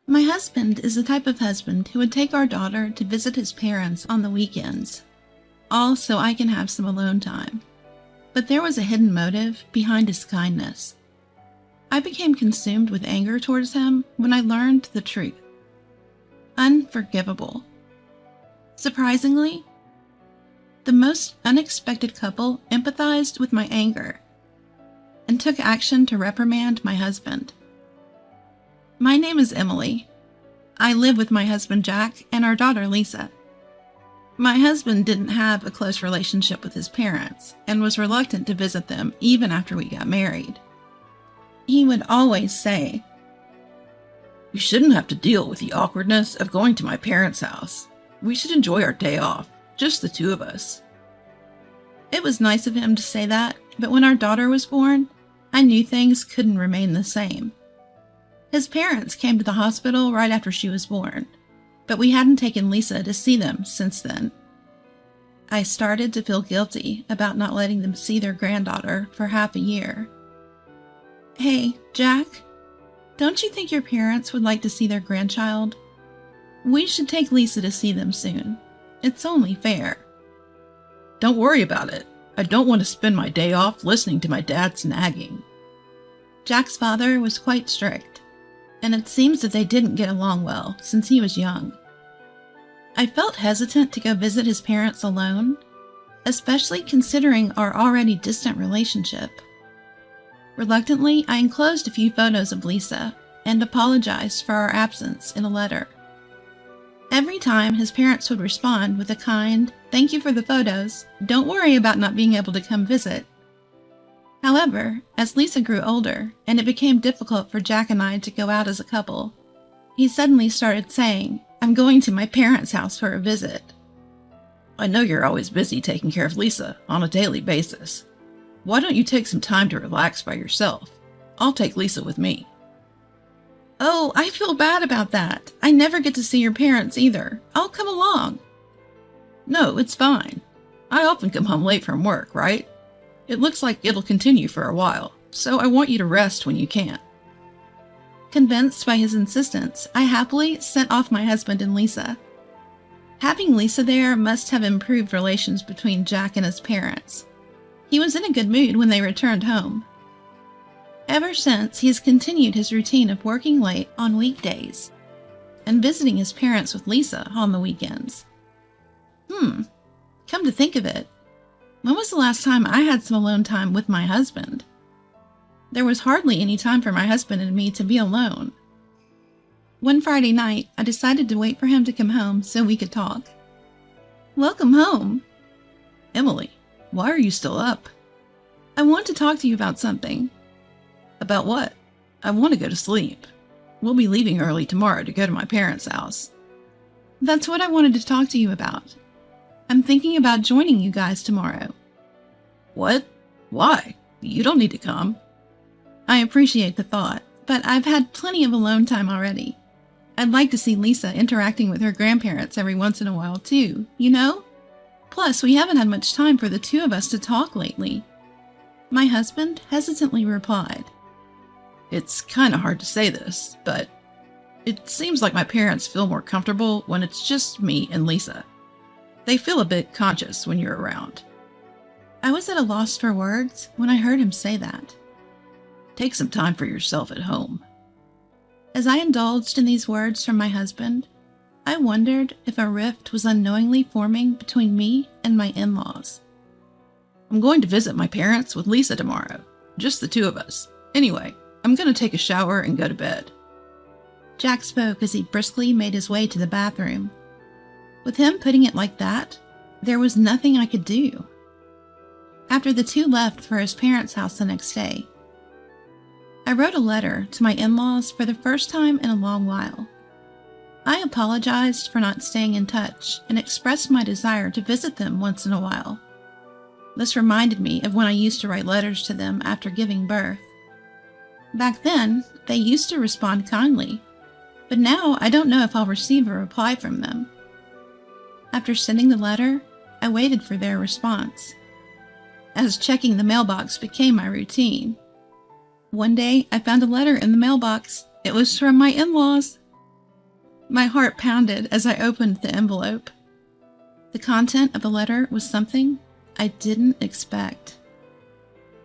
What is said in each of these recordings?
My husband is the type of husband who would take our daughter to visit his parents on the weekends, all so I can have some alone time. But there was a hidden motive behind his kindness. I became consumed with anger towards him when I learned the truth. Unforgivable. Surprisingly, the most unexpected couple empathized with my anger and took action to reprimand my husband. My name is Emily. I live with my husband Jack and our daughter Lisa. My husband didn't have a close relationship with his parents and was reluctant to visit them even after we got married. He would always say, "You shouldn't have to deal with the awkwardness of going to my parents' house. We should enjoy our day off, just the two of us." It was nice of him to say that, but when our daughter was born, I knew things couldn't remain the same. His parents came to the hospital right after she was born, but we hadn't taken Lisa to see them since then. I started to feel guilty about not letting them see their granddaughter for half a year. "Hey, Jack, don't you think your parents would like to see their grandchild? We should take Lisa to see them soon. It's only fair." "Don't worry about it. I don't want to spend my day off listening to my dad's nagging." Jack's father was quite strict, and it seems that they didn't get along well since he was young. I felt hesitant to go visit his parents alone, especially considering our already distant relationship. Reluctantly, I enclosed a few photos of Lisa and apologized for our absence in a letter. Every time his parents would respond with a kind, "Thank you for the photos. Don't worry about not being able to come visit." However, as Lisa grew older and it became difficult for Jack and I to go out as a couple, he suddenly started saying, "I'm going to my parents' house for a visit." "I know you're always busy taking care of Lisa on a daily basis. Why don't you take some time to relax by yourself? I'll take Lisa with me." "Oh, I feel bad about that. I never get to see your parents either. I'll come along." "No, it's fine. I often come home late from work, right? It looks like it'll continue for a while, so I want you to rest when you can." Convinced by his insistence, I happily sent off my husband and Lisa. Having Lisa there must have improved relations between Jack and his parents. He was in a good mood when they returned home. Ever since, he has continued his routine of working late on weekdays and visiting his parents with Lisa on the weekends. Come to think of it, when was the last time I had some alone time with my husband? There was hardly any time for my husband and me to be alone. One Friday night, I decided to wait for him to come home so we could talk. "Welcome home." "Emily, why are you still up?" "I want to talk to you about something." "About what?" "I want to go to sleep. We'll be leaving early tomorrow to go to my parents' house." "That's what I wanted to talk to you about. I'm thinking about joining you guys tomorrow." "What? Why? You don't need to come." "I appreciate the thought, but I've had plenty of alone time already. I'd like to see Lisa interacting with her grandparents every once in a while too, you know? Plus, we haven't had much time for the two of us to talk lately." My husband hesitantly replied, "It's kind of hard to say this, but it seems like my parents feel more comfortable when it's just me and Lisa. They feel a bit conscious when you're around." I was at a loss for words when I heard him say that. "Take some time for yourself at home." As I indulged in these words from my husband, I wondered if a rift was unknowingly forming between me and my in-laws. "I'm going to visit my parents with Lisa tomorrow, just the two of us. Anyway, I'm going to take a shower and go to bed." Jack spoke as he briskly made his way to the bathroom. With him putting it like that, there was nothing I could do. After the two left for his parents' house the next day, I wrote a letter to my in-laws for the first time in a long while. I apologized for not staying in touch and expressed my desire to visit them once in a while. This reminded me of when I used to write letters to them after giving birth. Back then, they used to respond kindly, but now I don't know if I'll receive a reply from them. After sending the letter, I waited for their response, as checking the mailbox became my routine. One day, I found a letter in the mailbox. It was from my in-laws. My heart pounded as I opened the envelope. The content of the letter was something I didn't expect.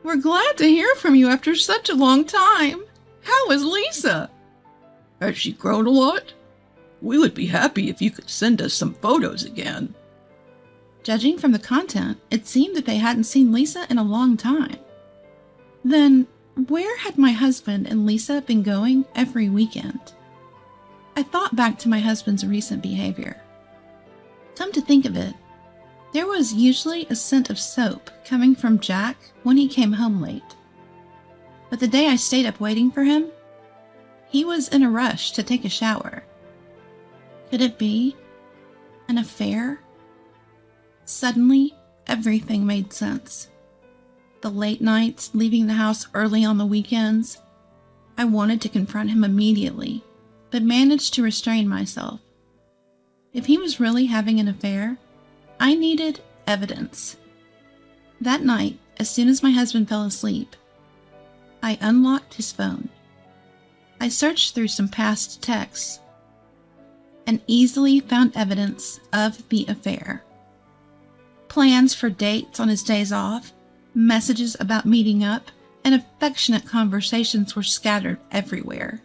"We're glad to hear from you after such a long time. How is Lisa?" Has she grown a lot? We would be happy if you could send us some photos again. Judging from the content, it seemed that they hadn't seen Lisa in a long time. Then, where had my husband and Lisa been going every weekend? I thought back to my husband's recent behavior. Come to think of it, there was usually a scent of soap coming from Jack when he came home late. But the day I stayed up waiting for him, he was in a rush to take a shower. Could it be an affair? Suddenly, everything made sense. The late nights, leaving the house early on the weekends. I wanted to confront him immediately, but managed to restrain myself. If he was really having an affair, I needed evidence. That night, as soon as my husband fell asleep, I unlocked his phone. I searched through some past texts and easily found evidence of the affair. Plans for dates on his days off, messages about meeting up, and affectionate conversations were scattered everywhere.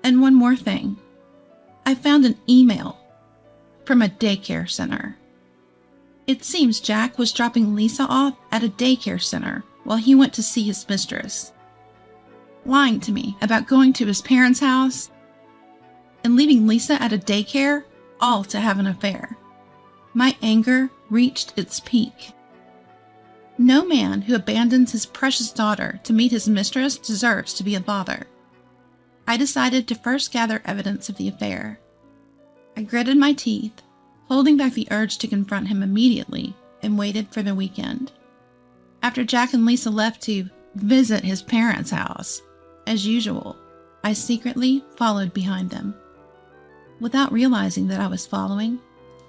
And one more thing. I found an email from a daycare center. It seems Jack was dropping Lisa off at a daycare center while he went to see his mistress, lying to me about going to his parents' house and leaving Lisa at a daycare, all to have an affair. My anger reached its peak. No man who abandons his precious daughter to meet his mistress deserves to be a father. I decided to first gather evidence of the affair. I gritted my teeth, holding back the urge to confront him immediately, and waited for the weekend. After Jack and Lisa left to visit his parents' house, as usual, I secretly followed behind them. Without realizing that I was following,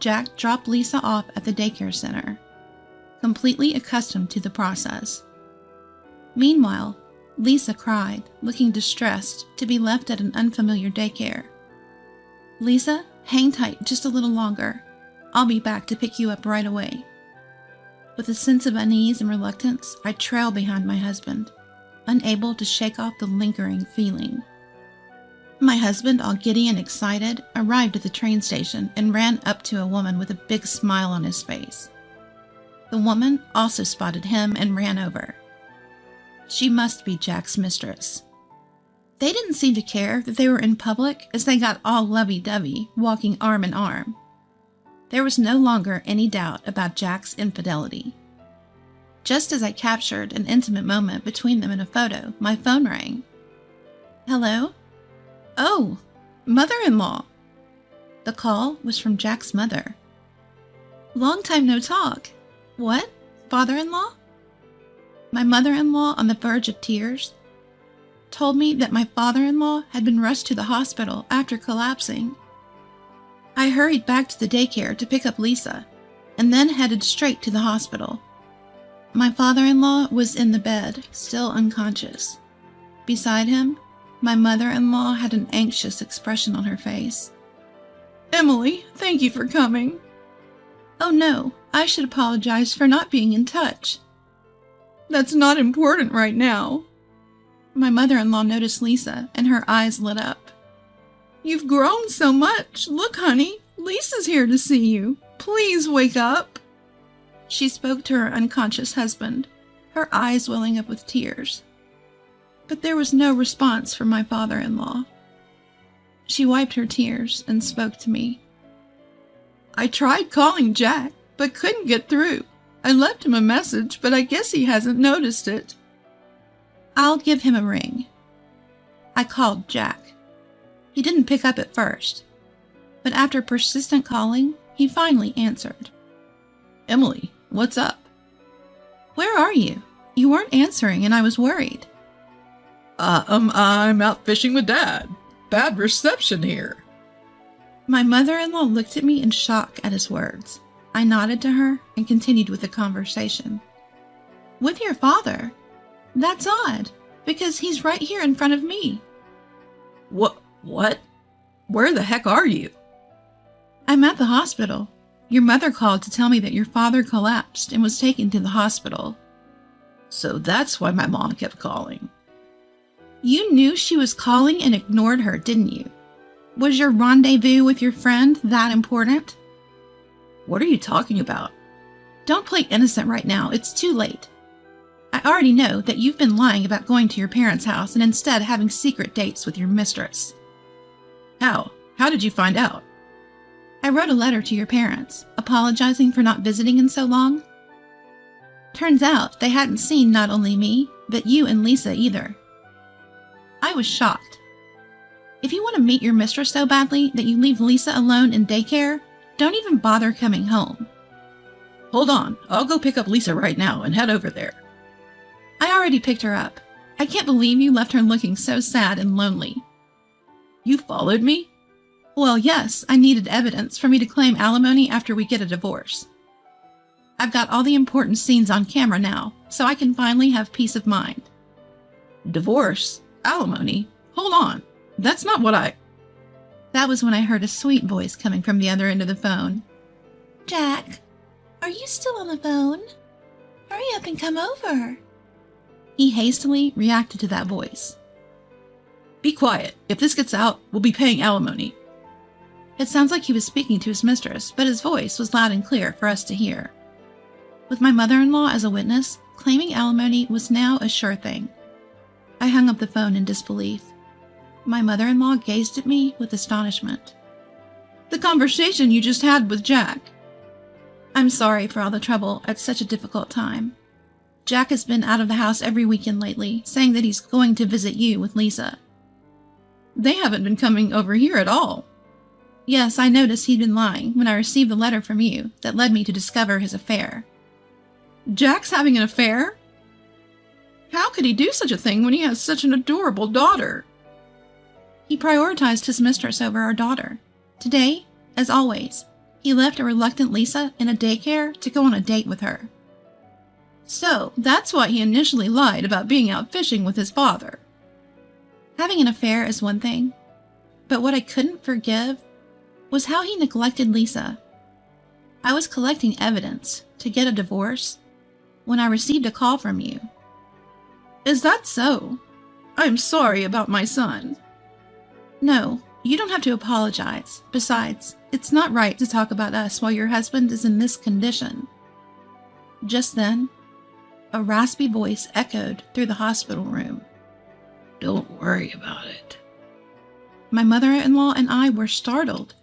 Jack dropped Lisa off at the daycare center, completely accustomed to the process. Meanwhile, Lisa cried, looking distressed to be left at an unfamiliar daycare. "Lisa, hang tight just a little longer. I'll be back to pick you up right away." With a sense of unease and reluctance, I trailed behind my husband, unable to shake off the lingering feeling. My husband, all giddy and excited, arrived at the train station and ran up to a woman with a big smile on his face. The woman also spotted him and ran over. She must be Jack's mistress. They didn't seem to care that they were in public as they got all lovey-dovey, walking arm in arm. There was no longer any doubt about Jack's infidelity. Just as I captured an intimate moment between them in a photo, my phone rang. "Hello? Oh, mother-in-law." The call was from Jack's mother. "Long time no talk. What? Father-in-law?" My mother-in-law, on the verge of tears, told me that my father-in-law had been rushed to the hospital after collapsing. I hurried back to the daycare to pick up Lisa, and then headed straight to the hospital. My father-in-law was in the bed, still unconscious. Beside him, my mother-in-law had an anxious expression on her face. "Emily, thank you for coming." "Oh no, I should apologize for not being in touch." "That's not important right now." My mother-in-law noticed Lisa, and her eyes lit up. "You've grown so much. Look, honey, Lisa's here to see you. Please wake up." She spoke to her unconscious husband, her eyes welling up with tears. But there was no response from my father-in-law. She wiped her tears and spoke to me. "I tried calling Jack, but couldn't get through. I left him a message, but I guess he hasn't noticed it." "I'll give him a ring." I called Jack. He didn't pick up at first, but after persistent calling, he finally answered. "Emily, what's up?" "Where are you? You weren't answering and I was worried." I'm out fishing with Dad. Bad reception here." My mother-in-law looked at me in shock at his words. I nodded to her and continued with the conversation. "With your father? That's odd, because he's right here in front of me." What? Where the heck are you? I'm at the hospital. Your mother called to tell me that your father collapsed and was taken to the hospital. So that's why my mom kept calling. You knew she was calling and ignored her, didn't you? Was your rendezvous with your friend that important? What are you talking about? Don't play innocent right now. It's too late. I already know that you've been lying about going to your parents' house and instead having secret dates with your mistress. How? How did you find out? I wrote a letter to your parents, apologizing for not visiting in so long. Turns out they hadn't seen not only me, but you and Lisa either. I was shocked. If you want to meet your mistress so badly that you leave Lisa alone in daycare, don't even bother coming home. Hold on, I'll go pick up Lisa right now and head over there. I already picked her up. I can't believe you left her looking so sad and lonely. You followed me? Well, yes, I needed evidence for me to claim alimony after we get a divorce. I've got all the important scenes on camera now, so I can finally have peace of mind. Divorce? Alimony? Hold on. That's not what I... That was when I heard a sweet voice coming from the other end of the phone. Jack, are you still on the phone? Hurry up and come over. He hastily reacted to that voice. Be quiet. If this gets out, we'll be paying alimony. It sounds like he was speaking to his mistress, but his voice was loud and clear for us to hear. With my mother-in-law as a witness, claiming alimony was now a sure thing. I hung up the phone in disbelief. My mother-in-law gazed at me with astonishment. The conversation you just had with Jack. I'm sorry for all the trouble at such a difficult time. Jack has been out of the house every weekend lately, saying that he's going to visit you with Lisa. They haven't been coming over here at all. Yes, I noticed he'd been lying when I received the letter from you that led me to discover his affair. Jack's having an affair? How could he do such a thing when he has such an adorable daughter? He prioritized his mistress over our daughter. Today, as always, he left a reluctant Lisa in a daycare to go on a date with her. So, that's why he initially lied about being out fishing with his father. Having an affair is one thing, but what I couldn't forgive was how he neglected Lisa. I was collecting evidence to get a divorce when I received a call from you. Is that so? I'm sorry about my son. No, you don't have to apologize. Besides, it's not right to talk about us while your husband is in this condition. Just then, a raspy voice echoed through the hospital room. Don't worry about it. My mother-in-law and I were startled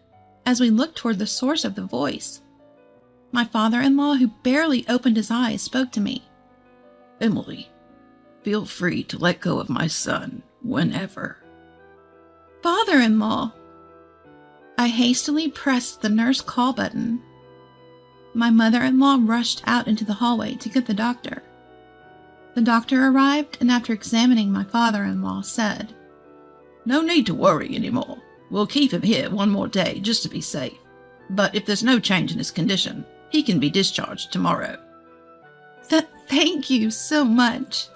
as we looked toward the source of the voice. My father-in-law, who barely opened his eyes, spoke to me. Emily, feel free to let go of my son whenever. Father-in-law! I hastily pressed the nurse call button. My mother-in-law rushed out into the hallway to get the doctor. The doctor arrived and after examining my father-in-law said, No need to worry anymore. We'll keep him here one more day just to be safe. But if there's no change in his condition, he can be discharged tomorrow. Thank you so much.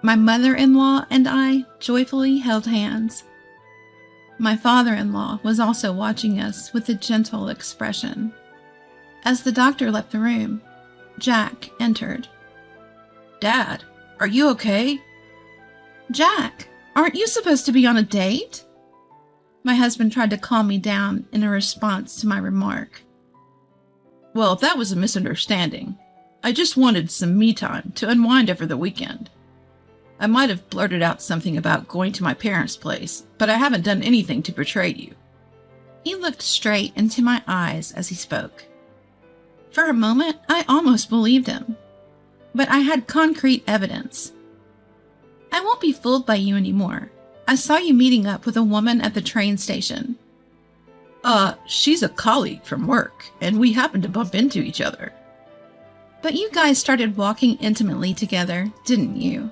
My mother-in-law and I joyfully held hands. My father-in-law was also watching us with a gentle expression. As the doctor left the room, Jack entered. Dad, are you okay? Jack, aren't you supposed to be on a date? My husband tried to calm me down in a response to my remark. Well, that was a misunderstanding. I just wanted some me time to unwind over the weekend. I might have blurted out something about going to my parents' place, but I haven't done anything to betray you. He looked straight into my eyes as he spoke. For a moment, I almost believed him, but I had concrete evidence. I won't be fooled by you anymore. I saw you meeting up with a woman at the train station. She's a colleague from work, and we happened to bump into each other. But you guys started walking intimately together, didn't you?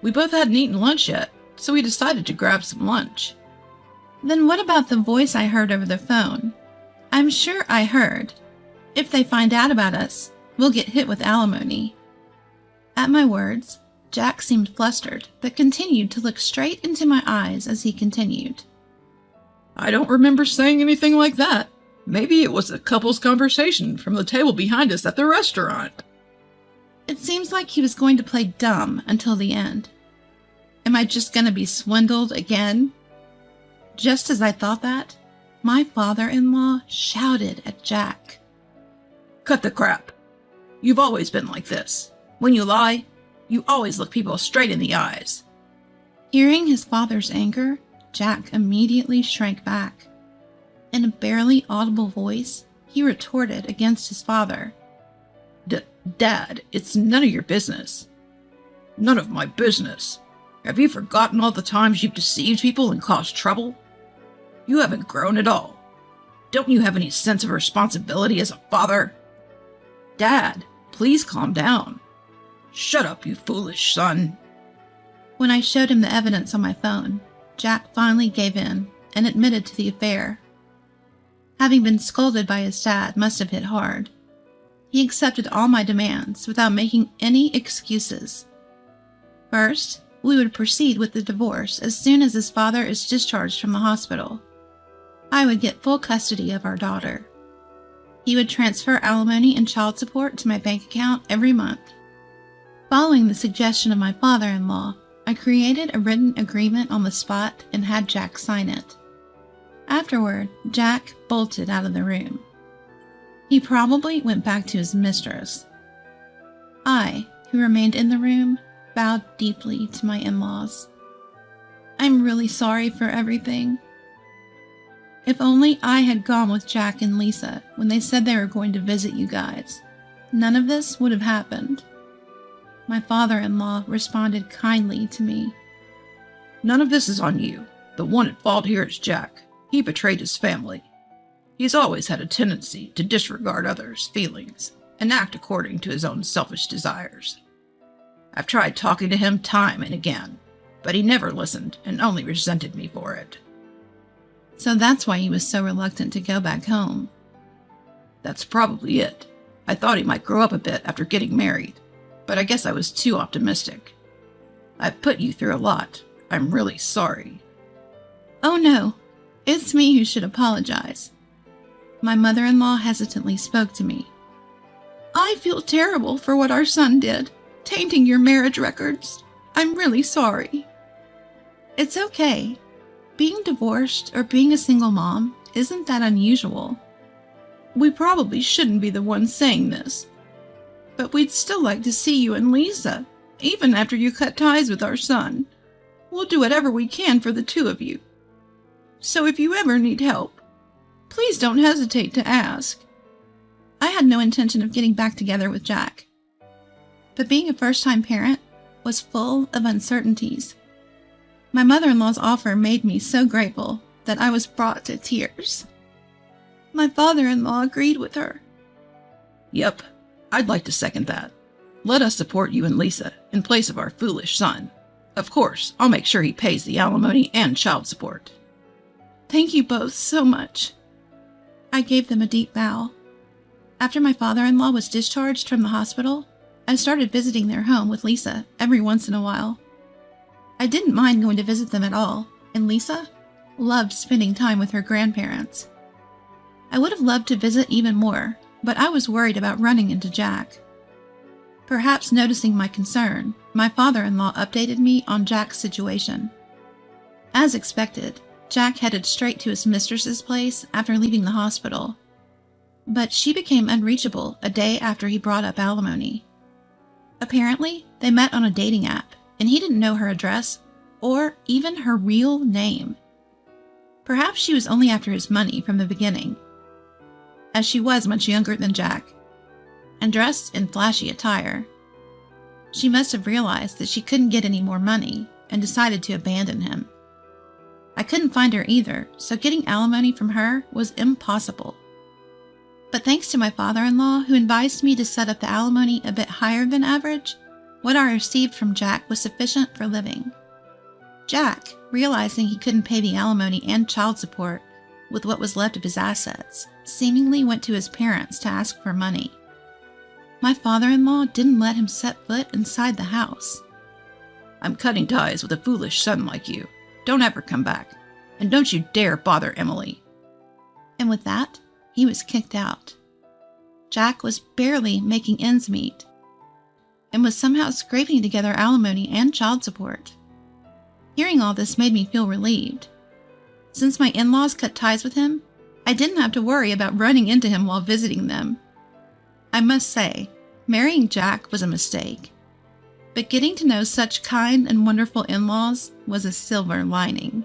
We both hadn't eaten lunch yet, so we decided to grab some lunch. Then what about the voice I heard over the phone? I'm sure I heard. If they find out about us, we'll get hit with alimony. At my words, Jack seemed flustered, but continued to look straight into my eyes as he continued. I don't remember saying anything like that. Maybe it was a couple's conversation from the table behind us at the restaurant. It seems like he was going to play dumb until the end. Am I just going to be swindled again? Just as I thought that, my father-in-law shouted at Jack. Cut the crap. You've always been like this. When you lie, you always look people straight in the eyes. Hearing his father's anger, Jack immediately shrank back. In a barely audible voice, he retorted against his father. Dad, it's none of your business. None of my business. Have you forgotten all the times you've deceived people and caused trouble? You haven't grown at all. Don't you have any sense of responsibility as a father? Dad, please calm down. Shut up, you foolish son. When I showed him the evidence on my phone, Jack finally gave in and admitted to the affair. Having been scolded by his dad must have hit hard. He accepted all my demands without making any excuses. First, we would proceed with the divorce as soon as his father is discharged from the hospital. I would get full custody of our daughter. He would transfer alimony and child support to my bank account every month. Following the suggestion of my father-in-law, I created a written agreement on the spot and had Jack sign it. Afterward, Jack bolted out of the room. He probably went back to his mistress. I, who remained in the room, bowed deeply to my in-laws. I'm really sorry for everything. If only I had gone with Jack and Lisa when they said they were going to visit you guys, none of this would have happened. My father-in-law responded kindly to me. None of this is on you. The one at fault here is Jack. He betrayed his family. He's always had a tendency to disregard others' feelings and act according to his own selfish desires. I've tried talking to him time and again, but he never listened and only resented me for it. So that's why he was so reluctant to go back home. That's probably it. I thought he might grow up a bit after getting married, but I guess I was too optimistic. I've put you through a lot. I'm really sorry. Oh no, it's me who should apologize. My mother-in-law hesitantly spoke to me. I feel terrible for what our son did, tainting your marriage records. I'm really sorry. It's okay. Being divorced or being a single mom isn't that unusual. We probably shouldn't be the ones saying this, but we'd still like to see you and Lisa, even after you cut ties with our son. We'll do whatever we can for the two of you. So if you ever need help, please don't hesitate to ask. I had no intention of getting back together with Jack, but being a first-time parent was full of uncertainties. My mother-in-law's offer made me so grateful that I was brought to tears. My father-in-law agreed with her. Yep, I'd like to second that. Let us support you and Lisa in place of our foolish son. Of course, I'll make sure he pays the alimony and child support. Thank you both so much. I gave them a deep bow. After my father-in-law was discharged from the hospital, I started visiting their home with Lisa every once in a while. I didn't mind going to visit them at all, and Lisa loved spending time with her grandparents. I would have loved to visit even more, but I was worried about running into Jack. Perhaps noticing my concern, my father-in-law updated me on Jack's situation. As expected, Jack headed straight to his mistress's place after leaving the hospital, but she became unreachable a day after he brought up alimony. Apparently, they met on a dating app, and he didn't know her address or even her real name. Perhaps she was only after his money from the beginning, as she was much younger than Jack, and dressed in flashy attire. She must have realized that she couldn't get any more money and decided to abandon him. I couldn't find her either, so getting alimony from her was impossible. But thanks to my father-in-law, who advised me to set up the alimony a bit higher than average, what I received from Jack was sufficient for living. Jack, realizing he couldn't pay the alimony and child support with what was left of his assets, seemingly went to his parents to ask for money. My father-in-law didn't let him set foot inside the house. I'm cutting ties with a foolish son like you. Don't ever come back. and don't you dare bother Emily." And with that, he was kicked out. Jack was barely making ends meet and was somehow scraping together alimony and child support. Hearing all this made me feel relieved. Since my in-laws cut ties with him, I didn't have to worry about running into him while visiting them. I must say, marrying Jack was a mistake, but getting to know such kind and wonderful in-laws was a silver lining.